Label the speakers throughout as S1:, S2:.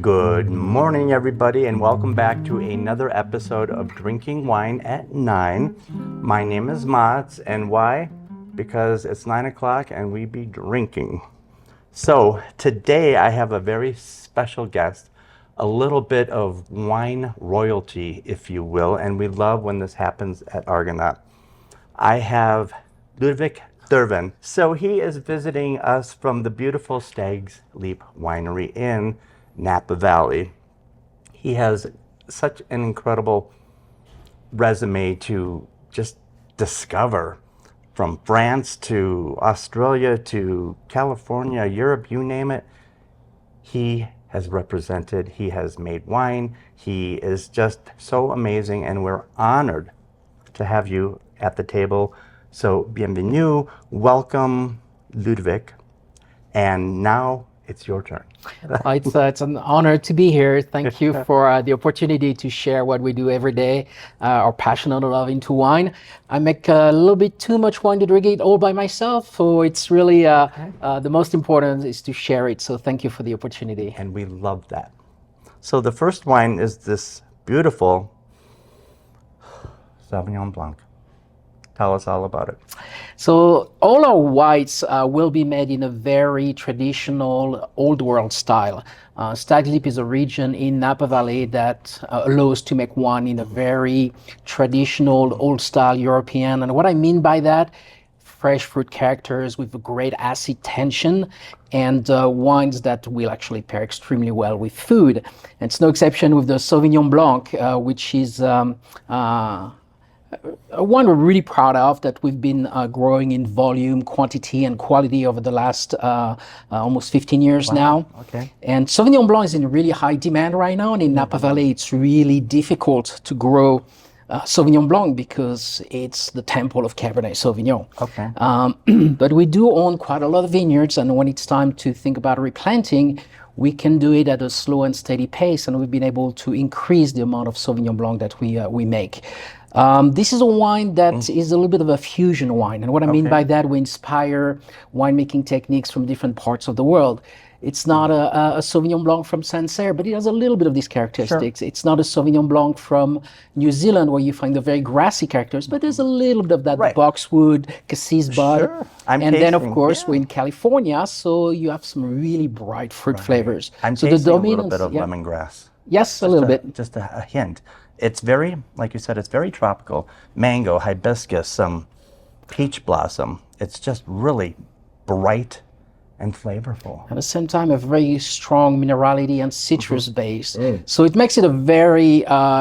S1: Good morning, everybody, and welcome back to another episode of Drinking Wine at 9. My name is Mats, and why? Because it's 9 o'clock and we be drinking. So today I have a very special guest, a little bit of wine royalty, if you will, and we love when this happens at Argonaut. I have Ludovic Dervin. So he is visiting us from the beautiful Stag's Leap Winery in Napa Valley. He has such an incredible resume to just discover, from France to Australia to California, Europe, you name it. He has represented, he has made wine. He is just so amazing, and we're honored to have you at the table. So bienvenue, welcome, Ludovic, and now it's your turn.
S2: It's an honor to be here. Thank you for the opportunity to share what we do every day, our passion and love into wine. I make a little bit too much wine to drink it all by myself, so it's really the most important is to share it. So thank you for the opportunity.
S1: And we love that. So the first wine is this beautiful Sauvignon Blanc. Tell us all about it.
S2: So all our whites will be made in a very traditional old world style. Stag's Leap is a region in Napa Valley that allows to make wine in a very traditional old style European. And what I mean by that, fresh fruit characters with a great acid tension and wines that will actually pair extremely well with food. And it's no exception with the Sauvignon Blanc, which is one we're really proud of, that we've been growing in volume, quantity, and quality over the last almost 15 years now.
S1: Okay.
S2: And Sauvignon Blanc is in really high demand right now, and in Napa Valley it's really difficult to grow Sauvignon Blanc because it's the temple of Cabernet Sauvignon.
S1: Okay.
S2: But we do own quite a lot of vineyards, and when it's time to think about replanting, we can do it at a slow and steady pace, and we've been able to increase the amount of Sauvignon Blanc that we make. This is a wine that is a little bit of a fusion wine. And what I mean by that, we inspire winemaking techniques from different parts of the world. It's not a Sauvignon Blanc from Sancerre, but it has a little bit of these characteristics. Sure. It's not a Sauvignon Blanc from New Zealand where you find the very grassy characters, but there's a little bit of that boxwood, cassis bud.
S1: Sure.
S2: And then, of course, we're in California, so you have some really bright fruit flavors.
S1: I'm
S2: so
S1: tasting
S2: the
S1: a little bit of lemongrass.
S2: Yes, a little bit.
S1: Just a hint. It's very, like you said, it's very tropical. Mango, hibiscus, some peach blossom. It's just really bright and flavorful.
S2: At the same time, a very strong minerality and citrus base. So it makes it a very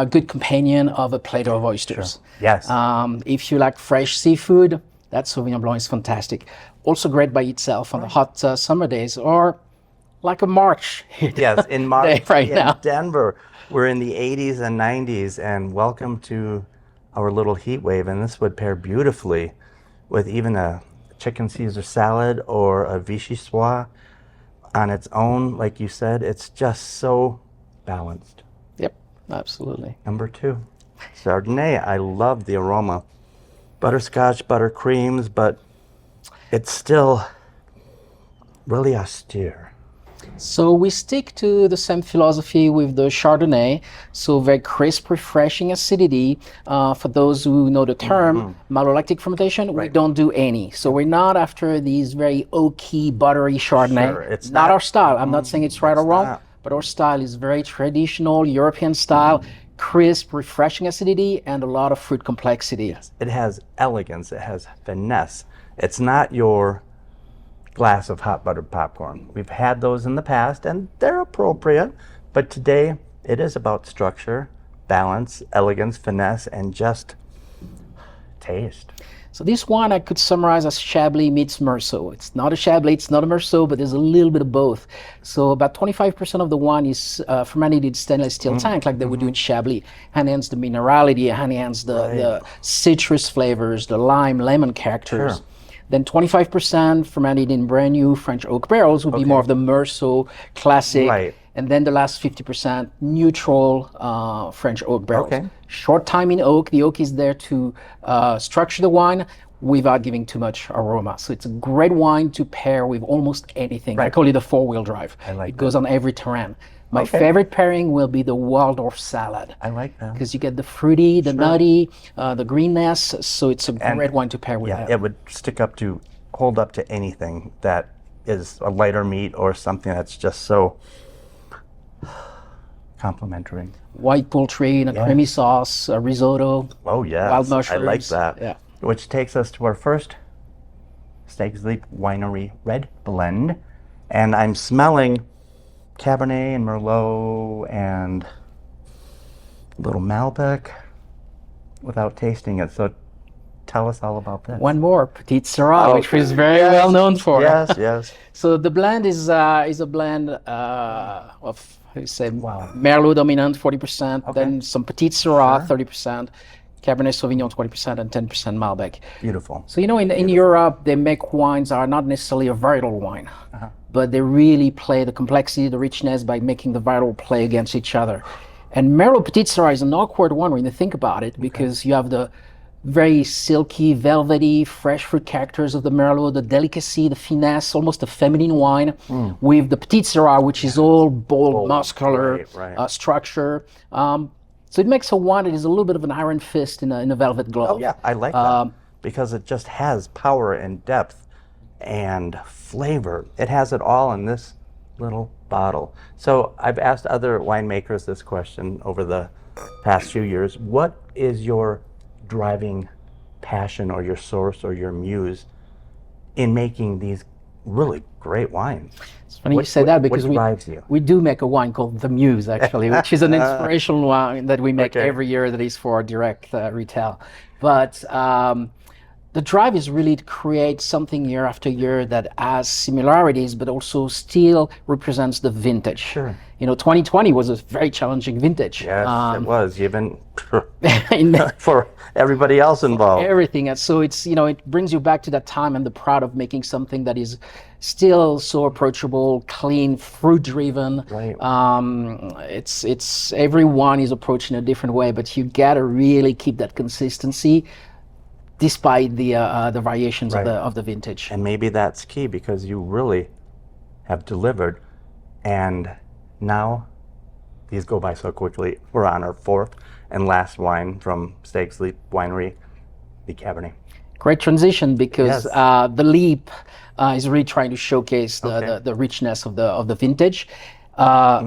S2: good companion of a plate of oysters.
S1: Sure. Yes.
S2: If you like fresh seafood, that Sauvignon Blanc is fantastic. Also great by itself on the hot summer days, or like a March.
S1: Yes, in March
S2: now.
S1: Denver, we're in the 80s and 90s, and welcome to our little heat wave. And this would pair beautifully with even a chicken Caesar salad or a vichyssoise on its own. Like you said, it's just so balanced.
S2: Yep, absolutely.
S1: Number 2, Chardonnay. I love the aroma. Butterscotch, buttercreams, but it's still really austere.
S2: So we stick to the same philosophy with the Chardonnay. So very crisp, refreshing acidity. For those who know the term, malolactic fermentation, we don't do any. So we're not after these very oaky, buttery Chardonnay.
S1: Sure, it's
S2: not our style. I'm not saying it's right or wrong, but our style is very traditional, European style, crisp, refreshing acidity, and a lot of fruit complexity.
S1: Yes. It has elegance, it has finesse. It's not your glass of hot buttered popcorn. We've had those in the past and they're appropriate, but today it is about structure, balance, elegance, finesse, and just taste.
S2: So this wine I could summarize as Chablis meets Meursault. It's not a Chablis, it's not a Meursault, but there's a little bit of both. So about 25% of the wine is fermented in stainless steel tank, like they would do in Chablis. Hence the minerality, hence the citrus flavors, the lime, lemon characters.
S1: Sure.
S2: Then 25% fermented in brand new French oak barrels would be more of the Meursault classic.
S1: Right.
S2: And then the last 50% neutral French oak barrels.
S1: Okay.
S2: Short time in oak. The oak is there to structure the wine without giving too much aroma. So it's a great wine to pair with almost anything.
S1: Right.
S2: I call it a four-wheel drive.
S1: I like
S2: it goes on every terrain. My favorite pairing will be the Waldorf salad.
S1: I like that.
S2: Because you get the fruity, the nutty, the greenness, so it's a great wine to pair with that.
S1: It would hold up to anything that is a lighter meat or something that's just so complimentary.
S2: White poultry in a creamy sauce, a risotto.
S1: Oh yes,
S2: wild mushrooms.
S1: I like that.
S2: Yeah.
S1: Which takes us to our first Stag Leap Winery red blend, and I'm smelling Cabernet and Merlot and a little Malbec without tasting it. So tell us all about that.
S2: One more, Petit Syrah, which is very well known for.
S1: Yes.
S2: So the blend is a blend of, how you say, Merlot dominant 40%, then some Petit Syrah 30%, Cabernet Sauvignon 20%, and 10% Malbec.
S1: Beautiful.
S2: So in Europe, they make wines that are not necessarily a varietal wine, but they really play the complexity, the richness by making the varietal play against each other. And Merlot Petit Syrah is an awkward one when you think about it, because you have the very silky, velvety, fresh fruit characters of the Merlot, the delicacy, the finesse, almost a feminine wine, with the Petit Syrah, which is all bold muscular structure. So it makes a wine that is a little bit of an iron fist in a velvet glove.
S1: Oh yeah, I like that, because it just has power and depth and flavor. It has it all in this little bottle. So I've asked other winemakers this question over the past few years. What is your driving passion or your source or your muse in making these really great wines?
S2: It's funny you say that, because we do make a wine called the Muse, actually, which is an inspirational wine that we make every year that is for direct retail. But the drive is really to create something year after year that has similarities, but also still represents the vintage.
S1: Sure.
S2: 2020 was a very challenging vintage.
S1: Yes, it was, even for everybody else involved.
S2: Everything. And so it's, it brings you back to that time and the pride of making something that is still so approachable, clean, fruit-driven.
S1: Right.
S2: It's everyone is approaching a different way, but you gotta really keep that consistency despite the variations of the vintage.
S1: And maybe that's key, because you really have delivered, and now these go by so quickly. We're on our fourth and last wine from Stag Leap Winery, the Cabernet.
S2: Great transition, because the Leap is really trying to showcase the richness of the vintage.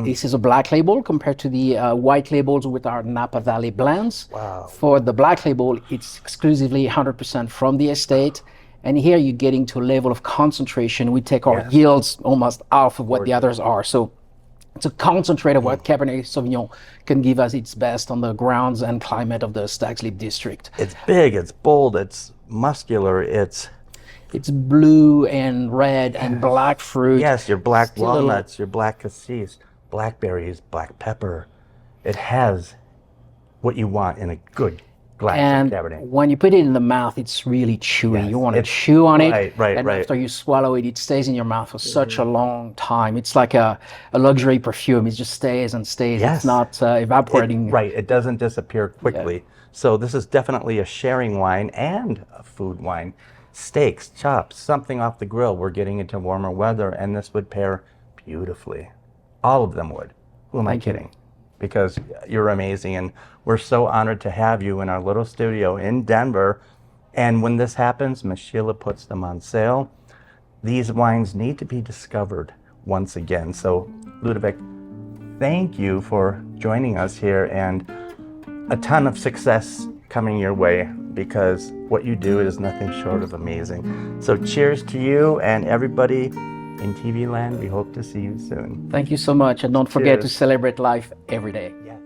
S2: This is a black label compared to the white labels with our Napa Valley blends.
S1: Wow.
S2: For the black label, it's exclusively 100% from the estate. And here you're getting to a level of concentration. We take our yields almost half of what the others are. So it's a concentrate of what Cabernet Sauvignon can give us its best on the grounds and climate of the Stag Leap district.
S1: It's big, it's bold, it's muscular, it's
S2: blue and red and black fruit.
S1: Yes, your black walnuts, your black cassis, blackberries, black pepper. It has what you want in a good glass of Cabernet.
S2: And when you put it in the mouth, it's really chewy. Yes, you want to chew on it.
S1: Right.
S2: After you swallow it, it stays in your mouth for such a long time. It's like a luxury perfume. It just stays and stays.
S1: Yes.
S2: It's not evaporating.
S1: It doesn't disappear quickly. Yeah. So this is definitely a sharing wine and a food wine. Steaks, chops, something off the grill. We're getting into warmer weather, and this would pair beautifully. All of them would. Who am I kidding? Because you're amazing, and we're so honored to have you in our little studio in Denver. And when this happens, Miss Sheila puts them on sale. These wines need to be discovered once again. So, Ludovic, thank you for joining us here, and a ton of success coming your way, because what you do is nothing short of amazing. So cheers to you and everybody in TV land. We hope to see you soon.
S2: Thank you so much, and don't forget to celebrate life every day.
S1: Yeah.